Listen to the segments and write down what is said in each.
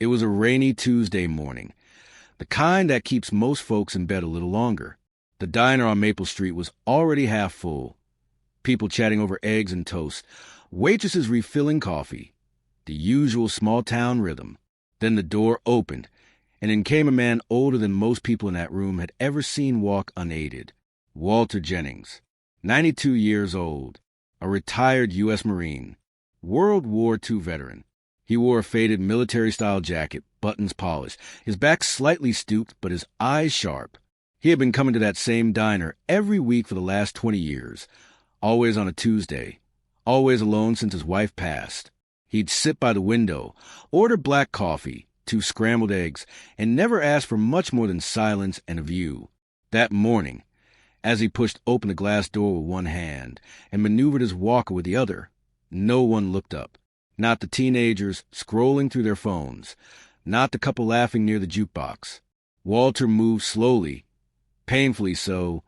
It was a rainy Tuesday morning, the kind that keeps most folks in bed a little longer. The diner on Maple Street was already half full, people chatting over eggs and toast, waitresses refilling coffee, the usual small-town rhythm. Then the door opened, and in came a man older than most people in that room had ever seen walk unaided. Walter Jennings, 92 years old, a retired U.S. Marine, World War II veteran. He wore a faded military-style jacket, buttons polished, his back slightly stooped, but his eyes sharp. He had been coming to that same diner every week for the last 20 years, always on a Tuesday, always alone since his wife passed. He'd sit by the window, order black coffee, 2 scrambled eggs, and never ask for much more than silence and a view. That morning, as he pushed open the glass door with one hand and maneuvered his walker with the other, no one looked up. Not the teenagers scrolling through their phones, not the couple laughing near the jukebox. Walter moved slowly, painfully so,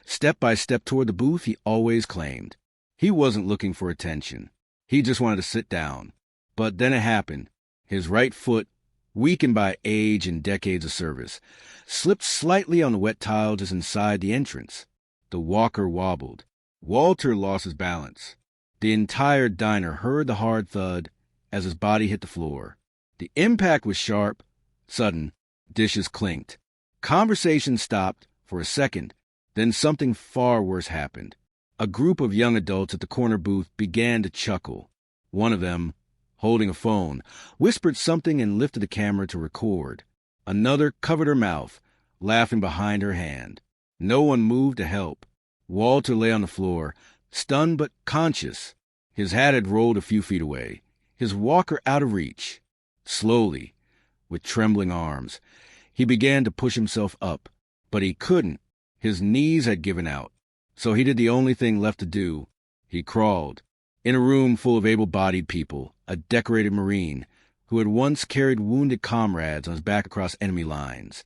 step by step toward the booth he always claimed. He wasn't looking for attention. He just wanted to sit down. But then it happened. His right foot, weakened by age and decades of service, slipped slightly on the wet tile just inside the entrance. The walker wobbled. Walter lost his balance. The entire diner heard the hard thud as his body hit the floor. The impact was sharp, sudden. Dishes clinked. Conversation stopped for a second. Then something far worse happened. A group of young adults at the corner booth began to chuckle. One of them, holding a phone, whispered something and lifted the camera to record. Another covered her mouth, laughing behind her hand. No one moved to help. Walter lay on the floor, stunned but conscious. His hat had rolled a few feet away, his walker out of reach. Slowly, with trembling arms, he began to push himself up, but he couldn't. His knees had given out, so he did the only thing left to do. He crawled. In a room full of able-bodied people, a decorated Marine who had once carried wounded comrades on his back across enemy lines,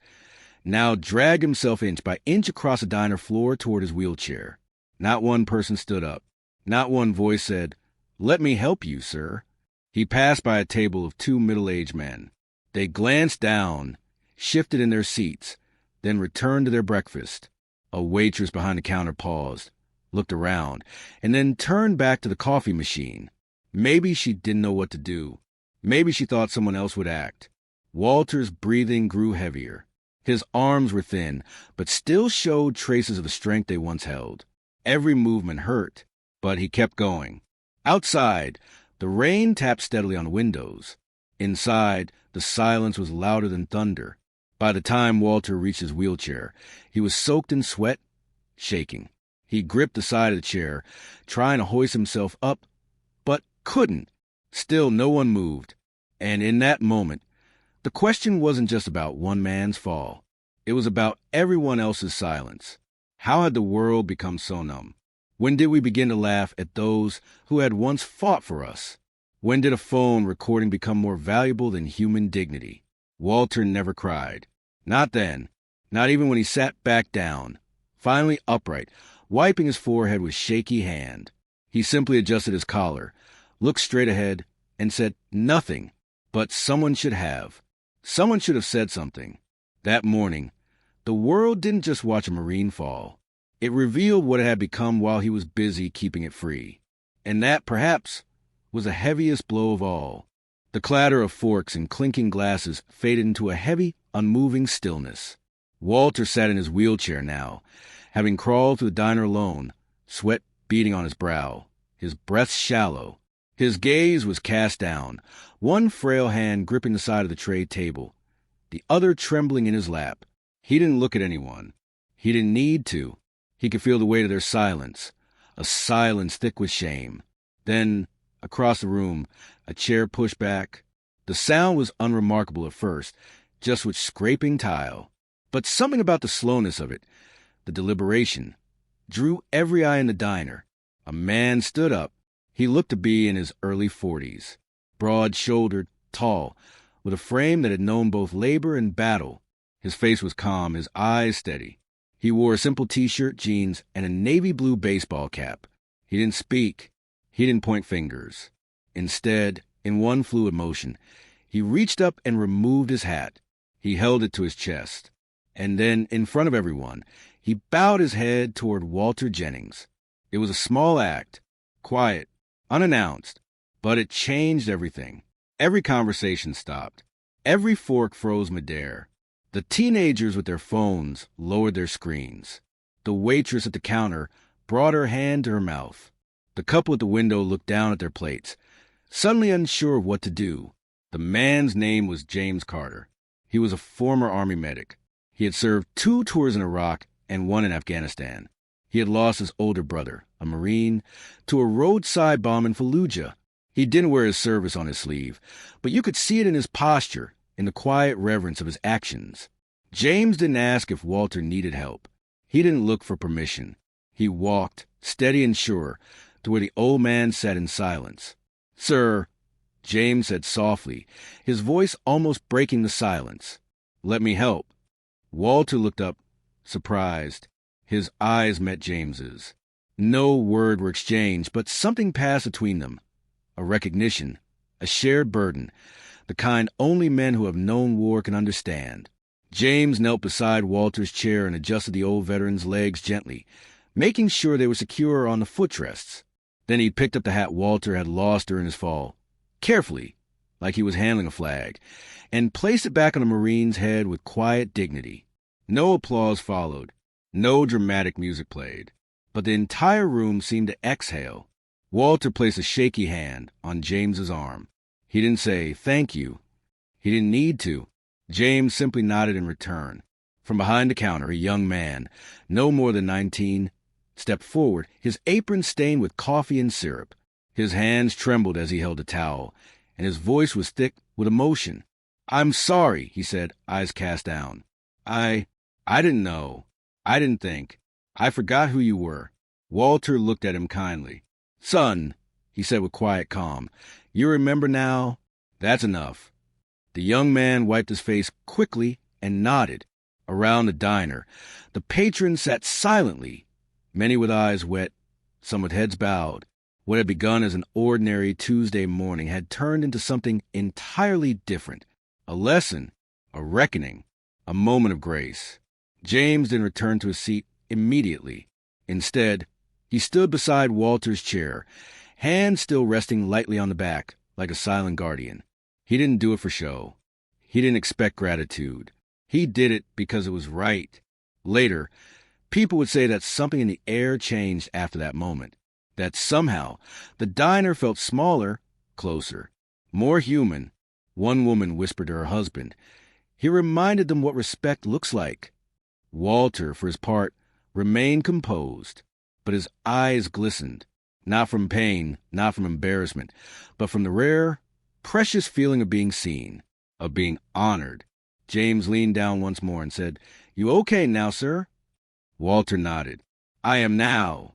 now dragged himself inch by inch across the diner floor toward his wheelchair. Not one person stood up. Not one voice said, "Let me help you, sir." He passed by a table of 2 middle-aged men. They glanced down, shifted in their seats, then returned to their breakfast. A waitress behind the counter paused, looked around, and then turned back to the coffee machine. Maybe she didn't know what to do. Maybe she thought someone else would act. Walter's breathing grew heavier. His arms were thin, but still showed traces of the strength they once held. Every movement hurt, but he kept going. Outside, the rain tapped steadily on the windows. Inside, the silence was louder than thunder. By the time Walter reached his wheelchair, he was soaked in sweat, shaking. He gripped the side of the chair, trying to hoist himself up, but couldn't. Still no one moved. And in that moment, the question wasn't just about one man's fall. It was about everyone else's silence. How had the world become so numb? When did we begin to laugh at those who had once fought for us? When did a phone recording become more valuable than human dignity? Walter never cried. Not then. Not even when he sat back down, finally upright, wiping his forehead with shaky hand. He simply adjusted his collar, looked straight ahead, and said nothing. But someone should have. Someone should have said something. That morning, the world didn't just watch a Marine fall. It revealed what it had become while he was busy keeping it free. And that, perhaps, was the heaviest blow of all. The clatter of forks and clinking glasses faded into a heavy, unmoving stillness. Walter sat in his wheelchair now, having crawled through the diner alone, sweat beading on his brow, his breath shallow. His gaze was cast down, one frail hand gripping the side of the tray table, the other trembling in his lap. He didn't look at anyone. He didn't need to. He could feel the weight of their silence, a silence thick with shame. Then, across the room, a chair pushed back. The sound was unremarkable at first, just with scraping tile. But something about the slowness of it, the deliberation, drew every eye in the diner. A man stood up. He looked to be in his early 40s, broad-shouldered, tall, with a frame that had known both labor and battle. His face was calm, his eyes steady. He wore a simple T-shirt, jeans, and a navy blue baseball cap. He didn't speak. He didn't point fingers. Instead, in one fluid motion, He reached up and removed his hat. He held it to his chest. And then, in front of everyone, he bowed his head toward Walter Jennings. It was a small act, quiet, unannounced, but it changed everything. Every conversation stopped. Every fork froze midair. The teenagers with their phones lowered their screens. The waitress at the counter brought her hand to her mouth. The couple at the window looked down at their plates, suddenly unsure of what to do. The man's name was James Carter. He was a former Army medic. He had served 2 tours in Iraq and 1 in Afghanistan. He had lost his older brother, a Marine, to a roadside bomb in Fallujah. He didn't wear his service on his sleeve, but you could see it in his posture, in the quiet reverence of his actions. James didn't ask if Walter needed help. He didn't look for permission. He walked, steady and sure, to where the old man sat in silence. "Sir," James said softly, his voice almost breaking the silence. "Let me help." Walter looked up, surprised. His eyes met James's. No word were exchanged, but something passed between them. A recognition, a shared burden, the kind only men who have known war can understand. James knelt beside Walter's chair and adjusted the old veteran's legs gently, making sure they were secure on the footrests. Then he picked up the hat Walter had lost during his fall, carefully, like he was handling a flag, and placed it back on the Marine's head with quiet dignity. No applause followed. No dramatic music played. But the entire room seemed to exhale. Walter placed a shaky hand on James's arm. He didn't say, "Thank you." He didn't need to. James simply nodded in return. From behind the counter, a young man, no more than 19, stepped forward, his apron stained with coffee and syrup. His hands trembled as he held a towel, and his voice was thick with emotion. "I'm sorry," he said, eyes cast down. I didn't know. I didn't think. I forgot who you were." Walter looked at him kindly. "Son," he said with quiet calm, "you remember now? That's enough." The young man wiped his face quickly and nodded. Around the diner, the patrons sat silently, many with eyes wet, some with heads bowed. What had begun as an ordinary Tuesday morning had turned into something entirely different. A lesson, a reckoning, a moment of grace. James didn't return to his seat immediately. Instead, he stood beside Walter's chair, hands still resting lightly on the back, like a silent guardian. He didn't do it for show. He didn't expect gratitude. He did it because it was right. Later, people would say that something in the air changed after that moment, that somehow the diner felt smaller, closer, more human. One woman whispered to her husband. He reminded them what respect looks like. Walter, for his part, remained composed, but his eyes glistened, not from pain, not from embarrassment, but from the rare, precious feeling of being seen, of being honored. James leaned down once more and said, "You okay now, sir?" Walter nodded. "I am now."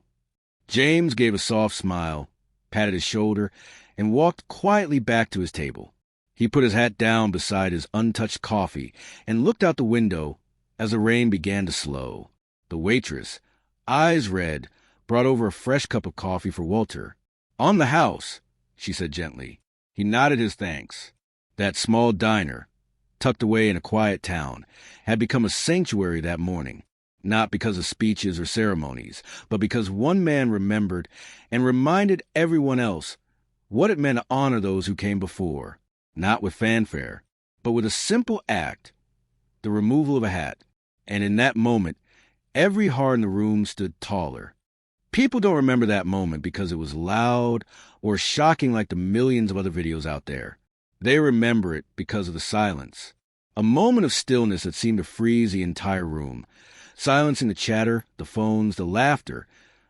James gave a soft smile, patted his shoulder, and walked quietly back to his table. He put his hat down beside his untouched coffee and looked out the window as the rain began to slow. The waitress, eyes red, brought over a fresh cup of coffee for Walter. "On the house," she said gently. He nodded his thanks. That small diner, tucked away in a quiet town, had become a sanctuary that morning, not because of speeches or ceremonies, but because one man remembered and reminded everyone else what it meant to honor those who came before, not with fanfare, but with a simple act, the removal of a hat. And in that moment, every heart in the room stood taller. People don't remember that moment because it was loud or shocking like the millions of other videos out there. They remember it because of the silence. A moment of stillness that seemed to freeze the entire room, silencing the chatter, the phones, the laughter,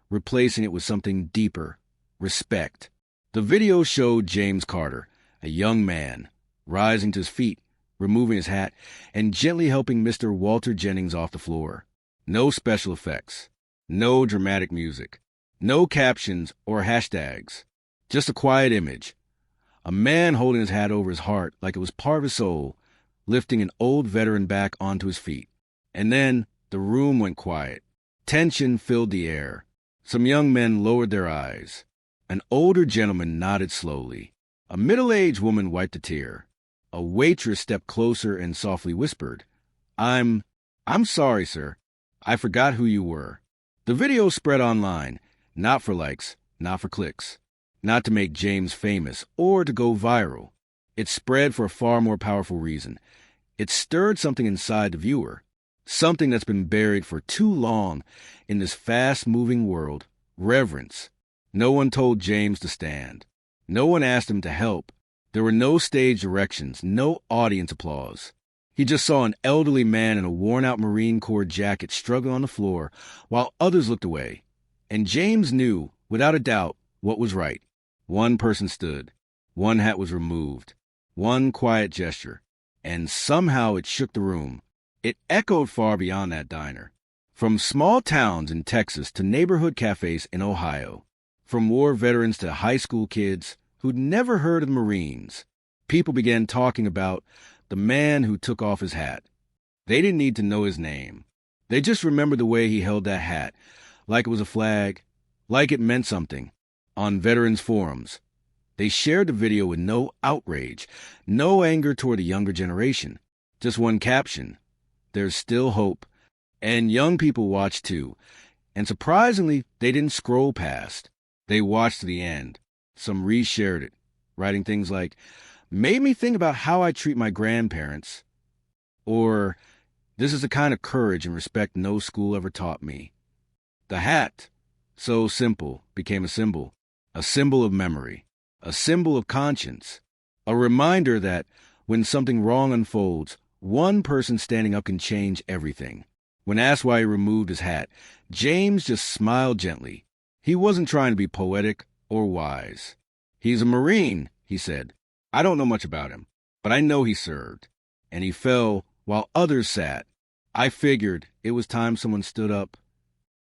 replacing it with something deeper, respect. The video showed James Carter, a young man, rising to his feet, removing his hat, and gently helping Mr. Walter Jennings off the floor. No special effects. No dramatic music. No captions or hashtags. Just a quiet image. A man holding his hat over his heart like it was part of his soul, lifting an old veteran back onto his feet. And then the room went quiet. Tension filled the air. Some young men lowered their eyes. An older gentleman nodded slowly. A middle-aged woman wiped a tear. A waitress stepped closer and softly whispered, I'm sorry, sir. I forgot who you were. The video spread online, not for likes, not for clicks, not to make James famous or to go viral. It spread for a far more powerful reason. It stirred something inside the viewer, something that's been buried for too long in this fast-moving world, reverence. No one told James to stand. No one asked him to help. There were no stage directions, no audience applause. He just saw an elderly man in a worn-out Marine Corps jacket struggling on the floor while others looked away. And James knew, without a doubt, what was right. One person stood. One hat was removed. One quiet gesture. And somehow it shook the room. It echoed far beyond that diner. From small towns in Texas to neighborhood cafes in Ohio. From war veterans to high school kids who'd never heard of the Marines. People began talking about the man who took off his hat. They didn't need to know his name. They just remembered the way he held that hat, like it was a flag, like it meant something. On veterans' forums, they shared the video with no outrage, no anger toward the younger generation. Just one caption, "There's still hope." And young people watched too. And surprisingly, they didn't scroll past. They watched to the end. Some reshared it, writing things like, "Made me think about how I treat my grandparents." Or, "This is the kind of courage and respect no school ever taught me." The hat, so simple, became a symbol of memory, a symbol of conscience, a reminder that when something wrong unfolds, one person standing up can change everything. When asked why he removed his hat, James just smiled gently. He wasn't trying to be poetic or wise. "He's a Marine," he said. "I don't know much about him, but I know he served." And he fell while others sat. I figured it was time someone stood up.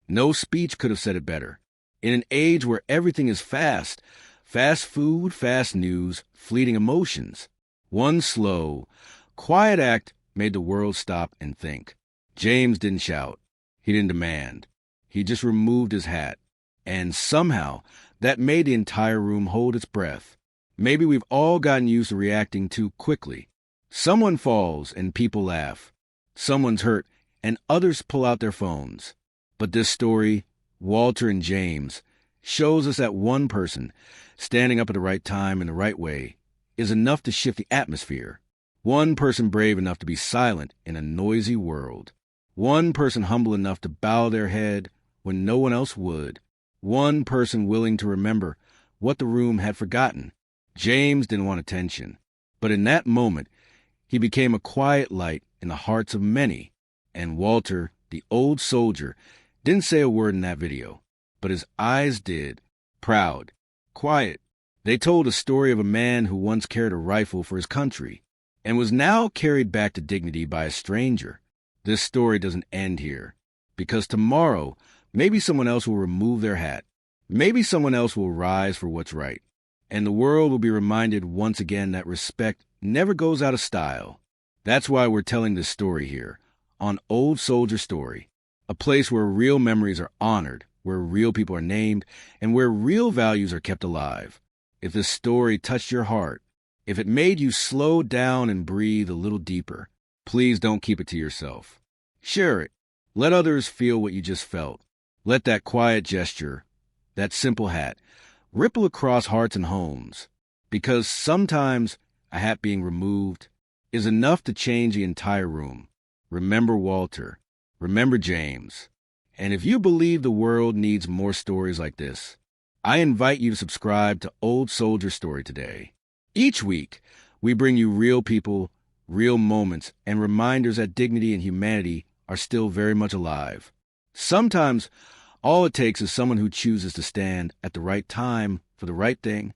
No speech could have said it better. In an age where everything is fast, fast food, fast news, fleeting emotions, one slow, quiet act made the world stop and think. James didn't shout. He didn't demand. He just removed his hat. And somehow, that made the entire room hold its breath. Maybe we've all gotten used to reacting too quickly. Someone falls and people laugh. Someone's hurt and others pull out their phones. But this story, Walter and James, shows us that one person, standing up at the right time in the right way, is enough to shift the atmosphere. One person brave enough to be silent in a noisy world. One person humble enough to bow their head when no one else would. One person willing to remember what the room had forgotten. James didn't want attention, but in that moment, he became a quiet light in the hearts of many. And Walter, the old soldier, didn't say a word in that video, but his eyes did. Proud, quiet. They told a story of a man who once carried a rifle for his country and was now carried back to dignity by a stranger. This story doesn't end here, because tomorrow, maybe someone else will remove their hat. Maybe someone else will rise for what's right. And the world will be reminded once again that respect never goes out of style. That's why we're telling this story here, on Old Soldier Story, a place where real memories are honored, where real people are named, and where real values are kept alive. If this story touched your heart, if it made you slow down and breathe a little deeper, please don't keep it to yourself. Share it. Let others feel what you just felt. Let that quiet gesture, that simple hat, ripple across hearts and homes. Because sometimes a hat being removed is enough to change the entire room. Remember Walter. Remember James. And if you believe the world needs more stories like this, I invite you to subscribe to Old Soldier Story today. Each week, we bring you real people, real moments, and reminders that dignity and humanity are still very much alive. Sometimes, all it takes is someone who chooses to stand at the right time for the right thing